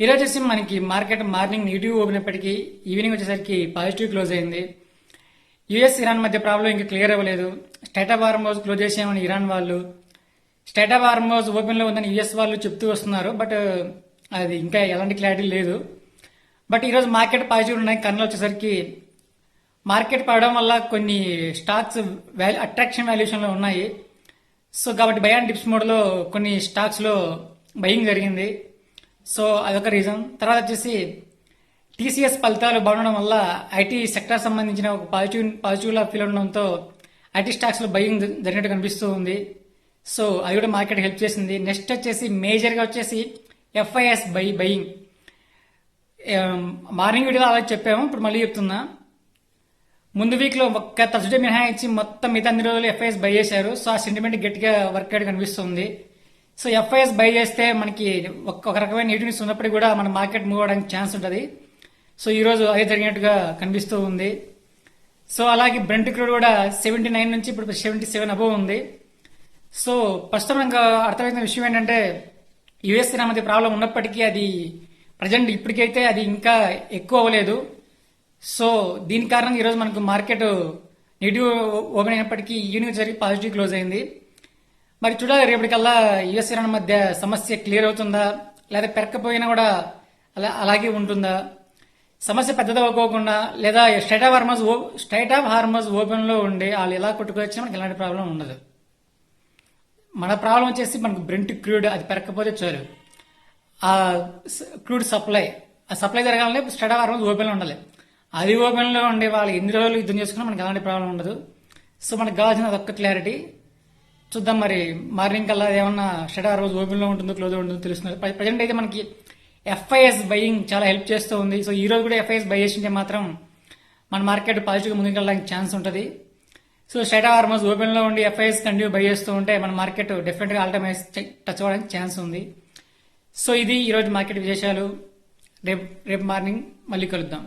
ఈరోజు వచ్చేసి మనకి మార్కెట్ మార్నింగ్ నెగిటివ్ ఓపెన్ అయినప్పటికీ ఈవినింగ్ వచ్చేసరికి పాజిటివ్ క్లోజ్ అయింది. యుఎస్ ఇరాన్ మధ్య ప్రాబ్లం ఇంకా క్లియర్ అవ్వలేదు. స్టేట్ ఆఫ్ హార్మోజ్ క్లోజ్ చేసామని ఇరాన్ వాళ్ళు, స్టేట్ ఆఫ్ హార్మోజ్ ఓపెన్ లో ఉందని యుఎస్ వాళ్ళు చెప్తూ వస్తున్నారు. బట్ అది ఇంకా ఎలాంటి క్లారిటీ లేదు. బట్ ఈరోజు మార్కెట్ పాజిటివ్ ఉన్నాయి. కన్నులు వచ్చేసరికి మార్కెట్ పడడం వల్ల కొన్ని స్టాక్స్ అట్రాక్షన్ వాల్యుయేషన్ లో ఉన్నాయి. సో కాబట్టి బై అండ్ డిప్స్ మోడ్ లో కొన్ని స్టాక్స్ లో బయింగ్ జరిగింది. సో అదొక రీజన్. తర్వాత వచ్చేసి టీసీఎస్ ఫలితాలు బాగుండడం వల్ల ఐటీ సెక్టర్ సంబంధించిన ఒక పాజిటివ్ లా ఫీల్ ఉండడంతో ఐటీ స్టాక్స్ లో బయింగ్ జరిగినట్టు కనిపిస్తూ ఉంది. సో అది కూడా మార్కెట్ హెల్ప్ చేసింది. నెక్స్ట్ వచ్చేసి మేజర్ గా వచ్చేసి ఎఫ్ఐఎస్ బయింగ్. మార్నింగ్ వీడియోలో అలా చెప్పాము, ఇప్పుడు మళ్ళీ చెప్తున్నా. ముందు వీక్ లో ఒక్క థర్స్డే మినహాయించి మొత్తం మిగతా అన్ని రోజులు ఎఫ్ఐఎస్ బై చేశారు. సో ఆ సెంటిమెంట్ గట్టిగా వర్క్ అయ్యి కనిపిస్తుంది. సో ఎఫ్ఐఎస్ బై చేస్తే మనకి ఒక రకమైన నెగిటివ్నెస్ ఉన్నప్పటికీ కూడా మన మార్కెట్ మూవ్ అవడానికి ఛాన్స్ ఉంటుంది. సో ఈ రోజు అదే జరిగినట్టుగా కనిపిస్తూ ఉంది. సో అలాగే బ్రెంట్ క్రూడ్ కూడా 79 నుంచి ఇప్పుడు 77 అబోవ్ ఉంది. సో ప్రస్తుతం ఇంకా అర్థమైన విషయం ఏంటంటే యుఎస్ ఇరాన్ మధ్య ప్రాబ్లం ఉన్నప్పటికీ అది ప్రజెంట్ ఇప్పటికైతే అది ఇంకా ఎక్కువ అవ్వలేదు. సో దీని కారణంగా ఈరోజు మనకు మార్కెట్ నెగిటివ్ ఓపెన్ అయినప్పటికీ ఈవినింగ్ జరిగి పాజిటివ్ క్లోజ్ అయింది. మరి చూడాలి రేపటికల్లా యుఎస్ ఇరాన్ మధ్య సమస్య క్లియర్ అవుతుందా, లేదా పెరగకపోయినా కూడా అలాగే ఉంటుందా, సమస్య పెద్దదవ్వకోకుండా, లేదా స్టేట్ ఆఫ్ హార్మోజ్ ఓపెన్ లో ఉండి వాళ్ళు ఎలా కొట్టుకొచ్చినా మనకి ఎలాంటి ప్రాబ్లం ఉండదు. మన ప్రాబ్లం వచ్చేసి మనకు బ్రెంట్ క్రూడ్ అది పెరగకపోతే చాలు. ఆ క్రూడ్ సప్లై జరగాలంటే స్టేట్ ఆఫ్ హార్మోజ్ ఓపెన్ లో ఉండాలి. అది ఓపెన్ లో ఉండే వాళ్ళు ఎన్ని రోజులు యుద్ధం చేసుకున్నా మనకి ఎలాంటి ప్రాబ్లం ఉండదు. సో మనకు కావాల్సిన అదొక్క క్లారిటీ. చూద్దాం మరి మార్నింగ్ కల్లా ఏమన్నా స్టేట్ ఆఫ్ హార్మోజ్ ఓపెన్ లో ఉంటుందో క్లోజ్ ఉంటుందో తెలుస్తుంది. ప్రజెంట్ అయితే మనకి ఎఫ్ఐఎస్ బయింగ్ చాలా హెల్ప్ చేస్తూ ఉంది. సో ఈ రోజు కూడా ఎఫ్ఐఎస్ బై చేసింటే మాత్రం మన మార్కెట్ పాజిటివ్ ముందుకు వెళ్ళడానికి ఛాన్స్ ఉంటుంది. So state of Hormuz open లో ఉండి ఎఫ్ఐఎస్ కంటిన్యూ బై చేస్తూ ఉంటే మన మార్కెట్ డెఫినెట్ గా ఆల్ టైమ్ హైస్ టచ్ అవ్వడానికి ఛాన్స్ ఉంది. సో ఇది ఈ రోజు మార్కెట్ విశేషాలు. రేపు మార్నింగ్ మళ్ళీ కలుద్దాం.